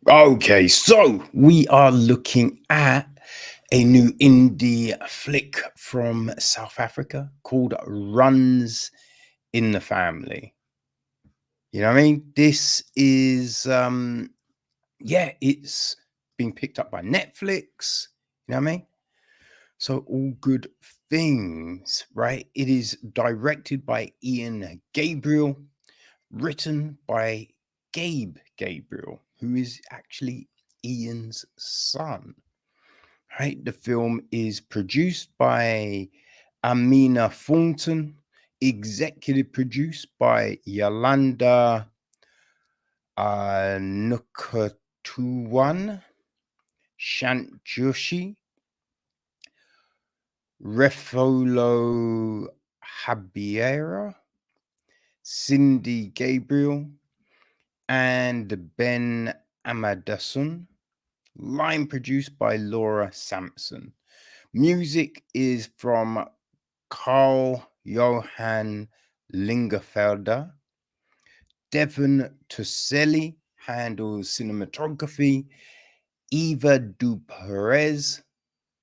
Okay, so we are looking at a new indie flick from South Africa called Runs in the Family. You know what I mean? This is it's being picked up by Netflix. You know what I mean? So all good things, right? It is directed by Ian Gabriel, written by Gabe Gabriel, who is actually Ian's son. Right, the film is produced by Amina Thornton, executive produced by Yolanda Nukatuwan, Shant Joshi, Refolo Habiera, Cindy Gabriel, and Ben Amadasun. Line produced by Laura Sampson. Music is from Carl Johan Lingerfelder. Devon Tusselli handles cinematography. Eva Duperez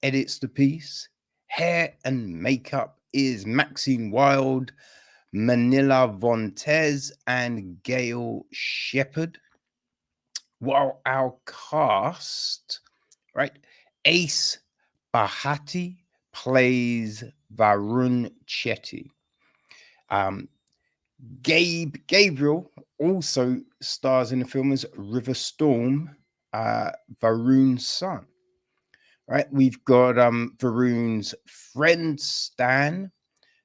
edits the piece. Hair and makeup is Maxine Wild, Manila Vontes, and Gail Shepard. While our cast, right, Ace Bhatti plays Varun Chetty. Um, Gabe Gabriel also stars in the film as River Storm, Varun's son. Right, we've got Varun's friend Stan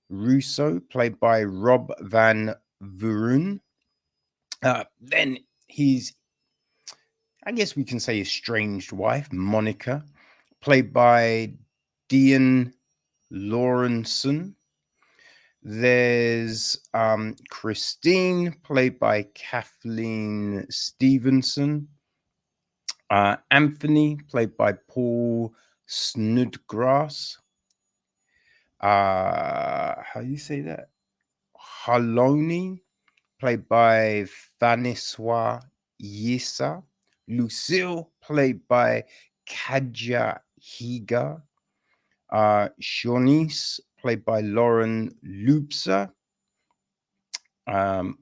Russo, played by Rob Van Vuuren. Then he's, I guess we can say, estranged wife Monica, played by Diaan Lawrenson. There's Christine, played by Kathleen Stevenson. Anthony, played by Paul Snodgrass. How do you say that? Haloni, played by Vaniswa Yisa. Lucille, played by Kaja Higa. Shaunice, played by Loren Loubser.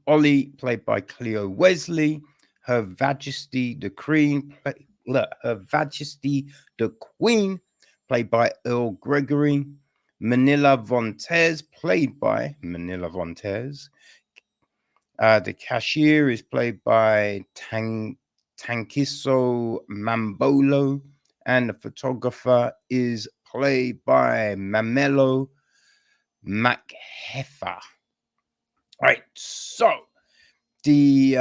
Ollie, played by Cleo Wesley. Her Majesty the Queen, Her Majesty the Queen, played by Earl Gregory. Manila Vontes, played by Manila Vontes. The cashier is played by Tankiso Mambolo, and the photographer is played by Mamelo Machefa. Right, so the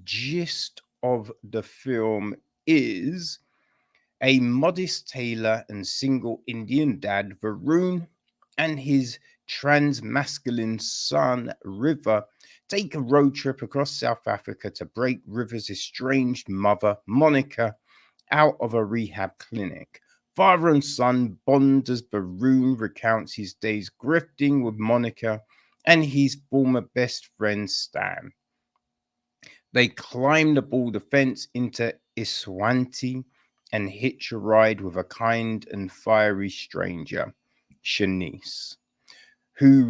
gist of the film is a modest tailor and single Indian dad, Varun, and his transmasculine son, River, take a road trip across South Africa to break River's estranged mother, Monica, out of a rehab clinic. Father and son bond as Varun recounts his days grifting with Monica and his former best friend, Stan. They climb the border fence into eSwatini and hitch a ride with a kind and fiery stranger, Shaunice, who,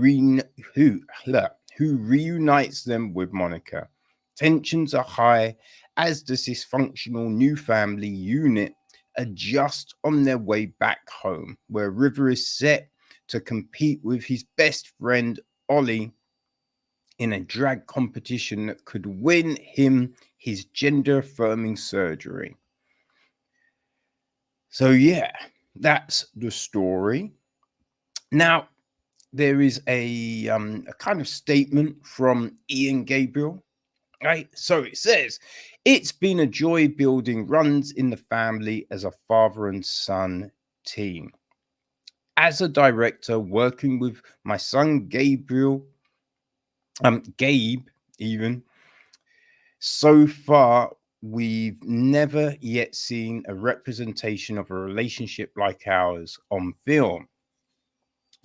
who reunites them with Monica. Tensions are high as the dysfunctional new family unit adjust on their way back home, where River is set to compete with his best friend, Ollie, in a drag competition that could win him his gender-affirming surgery. So yeah, that's the story. Now, there is a kind of statement from Ian Gabriel, right? So it says, "It's been a joy building Runs in the Family as a father and son team. As a director, working with my son Gabe, even, so far, we've never yet seen a representation of a relationship like ours on film.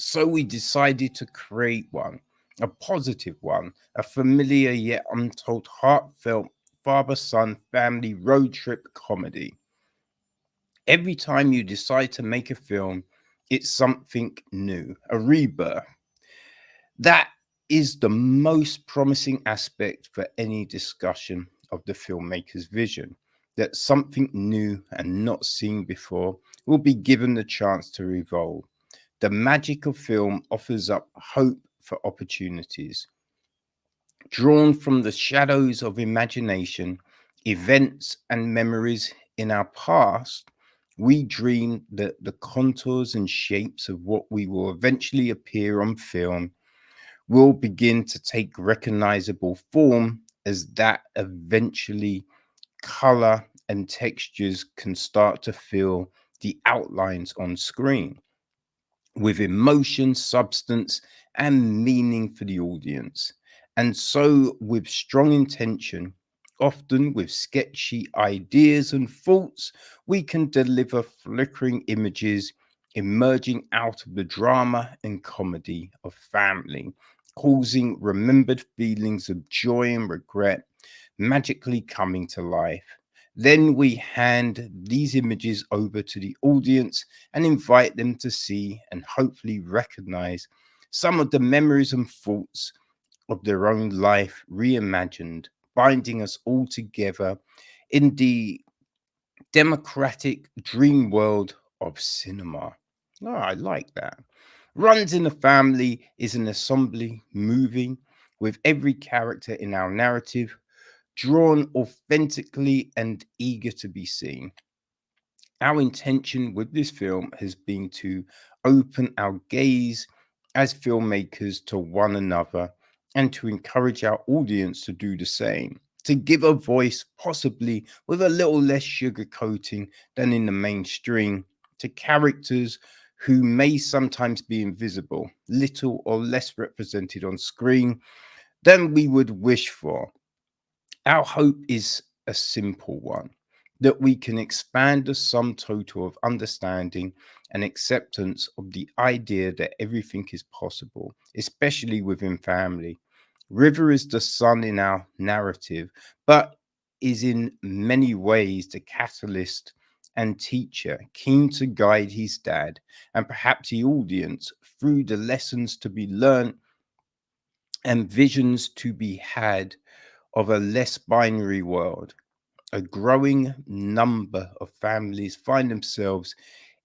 So we decided to create one, a positive one, a familiar yet untold, heartfelt father-son family road trip comedy. Every time you decide to make a film, it's something new, a rebirth. That is the most promising aspect for any discussion of the filmmaker's vision, that something new and not seen before will be given the chance to evolve. The magic of film offers up hope for opportunities. Drawn from the shadows of imagination, events, and memories in our past, we dream that the contours and shapes of what we will eventually appear on film will begin to take recognizable form as that eventually color and textures can start to fill the outlines on screen with emotion, substance, and meaning for the audience. And so, with strong intention, often with sketchy ideas and thoughts, we can deliver flickering images emerging out of the drama and comedy of family, causing remembered feelings of joy and regret magically coming to life. Then we hand these images over to the audience and invite them to see and hopefully recognize some of the memories and thoughts of their own life reimagined, binding us all together in the democratic dream world of cinema. Oh, I like that. Runs in the Family is an assembly movie with every character in our narrative drawn authentically and eager to be seen. Our intention with this film has been to open our gaze as filmmakers to one another and to encourage our audience to do the same, to give a voice, possibly with a little less sugarcoating than in the mainstream, to characters who may sometimes be invisible, little or less represented on screen than we would wish for. Our hope is a simple one, that we can expand the sum total of understanding and acceptance of the idea that everything is possible, especially within family. River is the son in our narrative, but is in many ways the catalyst and teacher, keen to guide his dad and perhaps the audience through the lessons to be learned and visions to be had of a less binary world. A growing number of families find themselves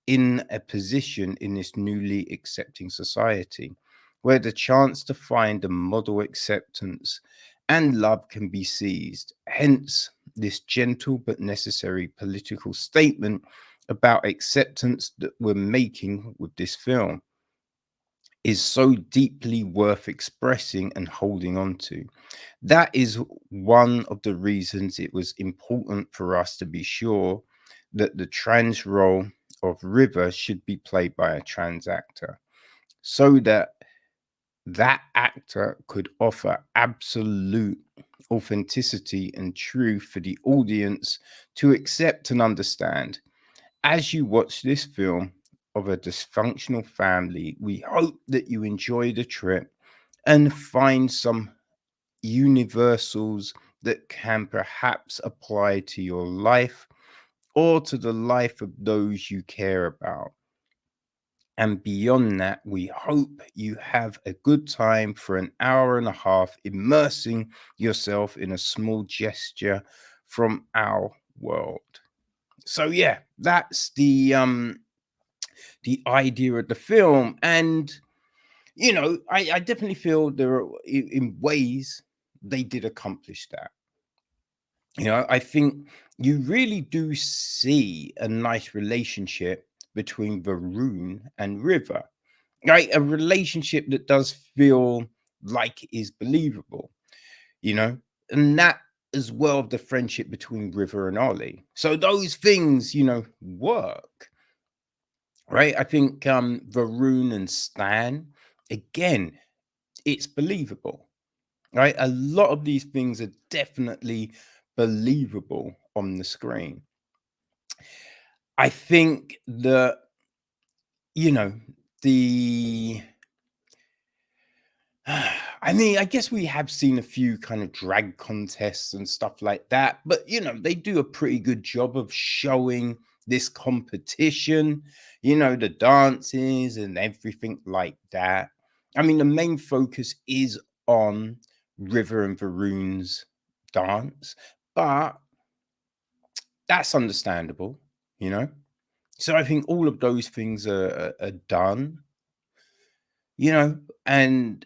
in a position in this newly accepting society where the chance to find a model acceptance and love can be seized. Hence, this gentle but necessary political statement about acceptance that we're making with this film is so deeply worth expressing and holding on to. That is one of the reasons it was important for us to be sure that the trans role of River should be played by a trans actor, so that that actor could offer absolute authenticity and truth for the audience to accept and understand. As you watch this film of a dysfunctional family, we hope that you enjoy the trip and find some universals that can perhaps apply to your life or to the life of those you care about. And beyond that, we hope you have a good time for an hour and a half, immersing yourself in a small gesture from our world. So yeah, that's the idea of the film. And I definitely feel there are in ways they did accomplish that. I think you really do see a nice relationship between Varun and River, right? A relationship that does feel like it is believable, you know, and that as well the friendship between River and Ollie. So those things, work, right? I think Varun and Stan, again, it's believable, right? A lot of these things are definitely believable on the screen. I think that, you know, the I mean, I guess we have seen a few kind of drag contests and stuff like that, but they do a pretty good job of showing this competition, the dances and everything like that. I mean, the main focus is on River and Varun's dance, but that's understandable, you know. So I think all of those things are done, and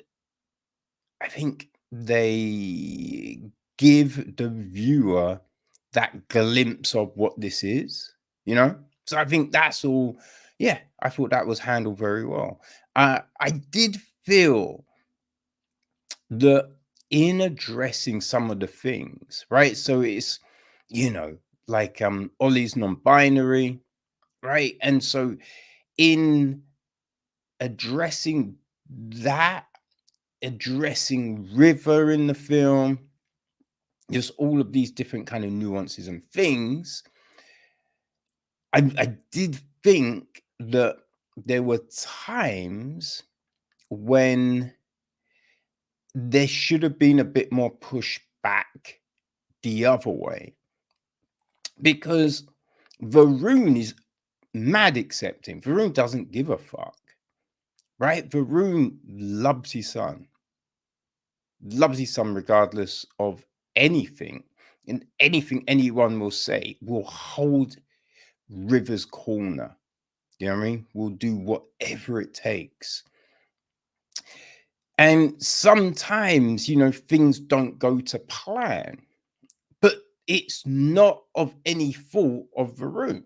I think they give the viewer that glimpse of what this is. So I think that's all. Yeah, I thought that was handled very well. I did feel that in addressing some of the things, right? So it's, you know, like Ollie's non-binary, right? And so in addressing that, addressing River in the film, just all of these different kind of nuances and things, I did think that there were times when there should have been a bit more pushback the other way, because Varun is mad accepting. Varun doesn't give a fuck, right? Varun loves his son regardless of anything, and anything anyone will say will hold River's corner. You know what I mean? Will do whatever it takes. And sometimes, things don't go to plan, but it's not of any fault of Varun.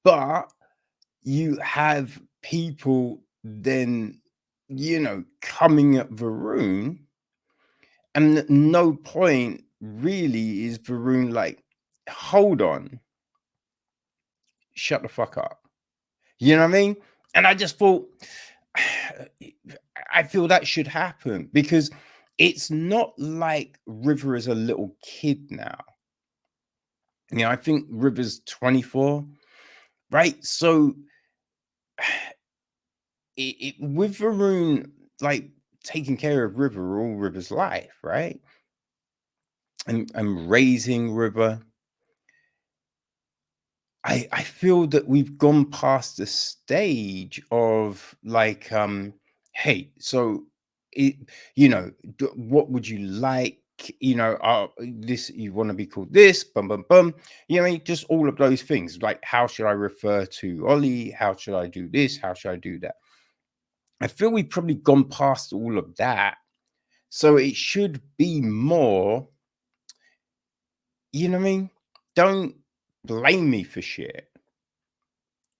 But you have people then, coming at Varun, and at no point really is Varun like, hold on, shut the fuck up. You know what I mean? And I just thought, I feel that should happen, because it's not like River is a little kid now. I think River's 24, right? So with Varun, like, taking care of River all River's life, right? And raising River, I feel that we've gone past the stage of like, hey, so it, what would you like? This, you want to be called this, bum bum bum. I mean, just all of those things. Like, how should I refer to Ollie? How should I do this? How should I do that? I feel we've probably gone past all of that. So it should be more, you know what I mean? Don't blame me for shit.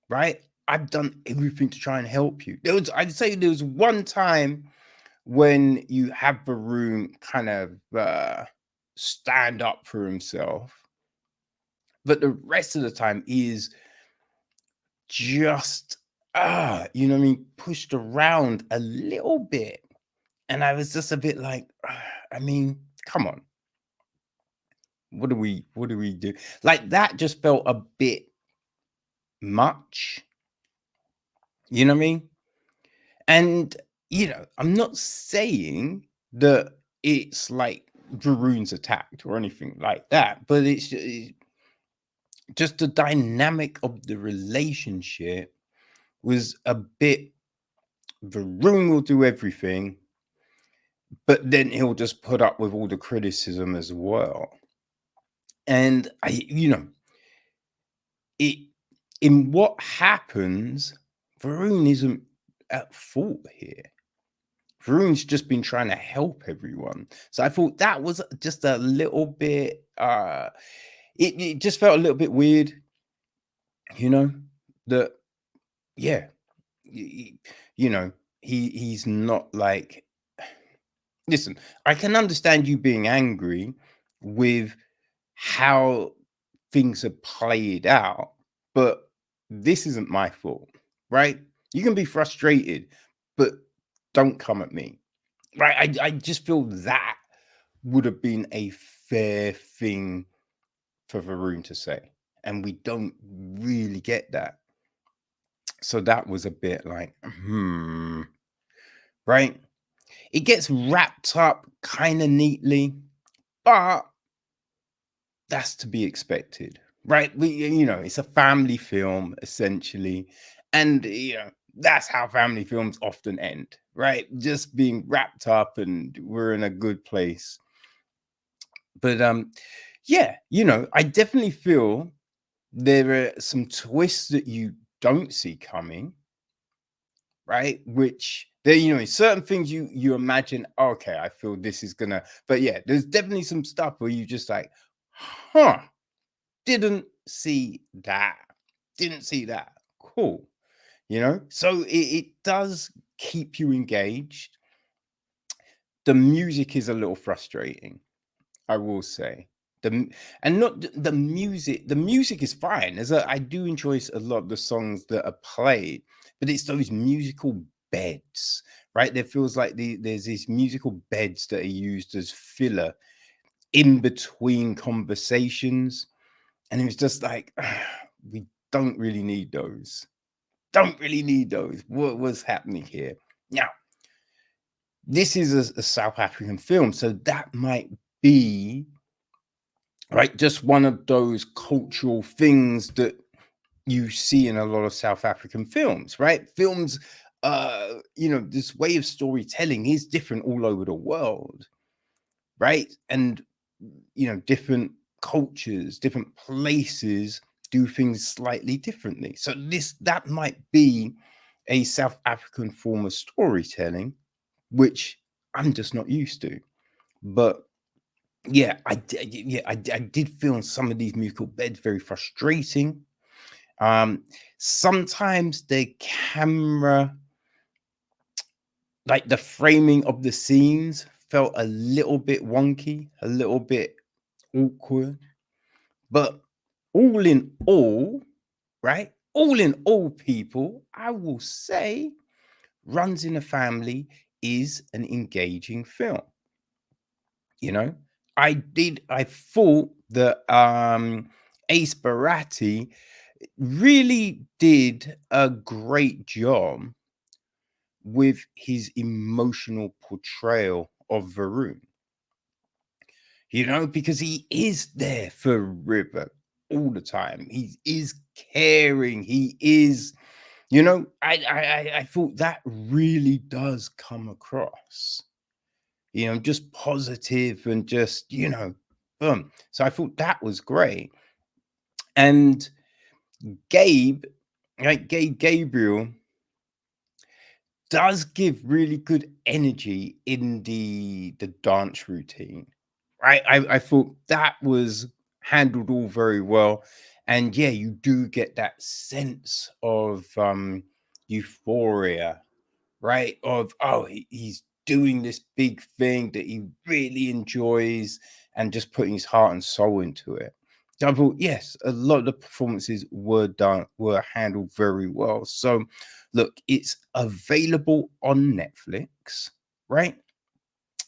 Right? I've done everything to try and help you. I'd say there was one time when you have Varun kind of stand up for himself, but the rest of the time is just what I mean, pushed around a little bit. And I was just a bit like, I mean, come on. What do we do? Like, that just felt a bit much. You know what I mean? And, I'm not saying that it's like Varun's attacked or anything like that, but it's just the dynamic of the relationship was a bit, Varun will do everything, but then he'll just put up with all the criticism as well. And it, in what happens, Varun isn't at fault here. Varun's just been trying to help everyone. So I thought that was just a little bit, it just felt a little bit weird, that, yeah, he's not like, listen, I can understand you being angry with how things are played out, but this isn't my fault, right? You can be frustrated, but don't come at me, right? I just feel that would have been a fair thing for Varun to say, and we don't really get that. So that was a bit like, right? It gets wrapped up kind of neatly, but that's to be expected, right? It's a family film essentially, and that's how family films often end, right? Just being wrapped up, and we're in a good place. But yeah, I definitely feel there are some twists that you don't see coming, right? Which there, certain things you imagine, okay, I feel this is gonna, but yeah, there's definitely some stuff where you just like, huh, didn't see that. Didn't see that. Cool. So it does keep you engaged. The music is a little frustrating, I will say. And not the music. The music is fine. I do enjoy a lot of the songs that are played, but it's those musical beds, right? There feels like there's these musical beds that are used as filler in between conversations. And it was just like, we don't really need those. Don't really need those. What was happening here? Now, this is a South African film, so that might be, right, just one of those cultural things that you see in a lot of South African films, right? Films, this way of storytelling is different all over the world, right? And different cultures, different places do things slightly differently. So that might be a South African form of storytelling, which I'm just not used to. But yeah, I did feel some of these musical beds very frustrating. Sometimes the camera, like the framing of the scenes, felt a little bit wonky, a little bit awkward. But all in all, right? All in all, people, I will say Runs in a Family is an engaging film. You know, I thought that Ace Bharati really did a great job with his emotional portrayal of Varun. Because he is there for River all the time. He is caring. He is, I thought that really does come across, just positive and just, boom. So I thought that was great. And Gabe, right, Gabe Gabriel does give really good energy in the dance routine. Right. I thought that was handled all very well. And yeah, you do get that sense of euphoria, right? Of he's doing this big thing that he really enjoys and just putting his heart and soul into it. So I thought, yes, a lot of the performances were handled very well. So look, it's available on Netflix, right?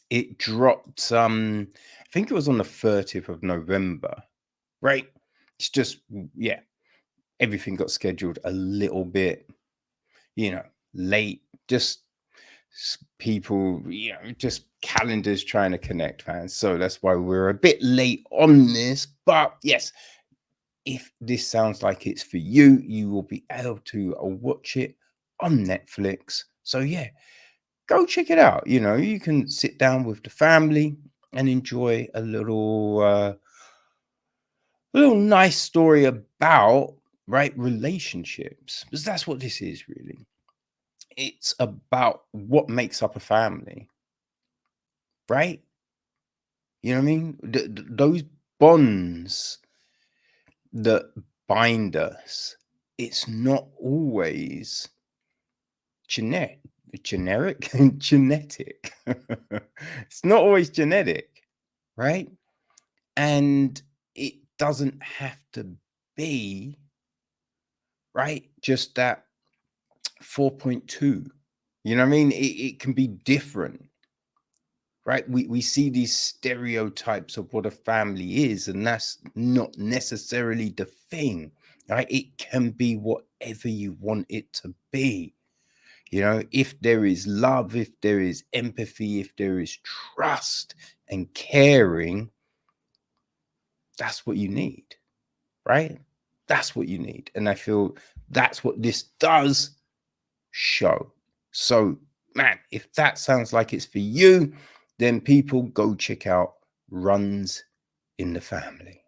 It dropped I think it was on the 30th of November, right? It's just, yeah, everything got scheduled a little bit, late. Just people, just calendars trying to connect, fans. So that's why we're a bit late on this. But yes, if this sounds like it's for you, you will be able to watch it on Netflix. So yeah, go check it out. You can sit down with the family and enjoy a little nice story about, right, relationships, because that's what this is really. It's about what makes up a family, right? You know what I mean? Those bonds that bind us, it's not always genetic. Generic? Genetic. It's not always genetic, right? And it doesn't have to be, right, just that 4.2. You know what I mean? It can be different, right? We see these stereotypes of what a family is, and that's not necessarily the thing, right? It can be whatever you want it to be. You know, if there is love, if there is empathy, if there is trust and caring, that's what you need, right? That's what you need. And I feel that's what this does show. So, man, if that sounds like it's for you, then people go check out Runs in the Family.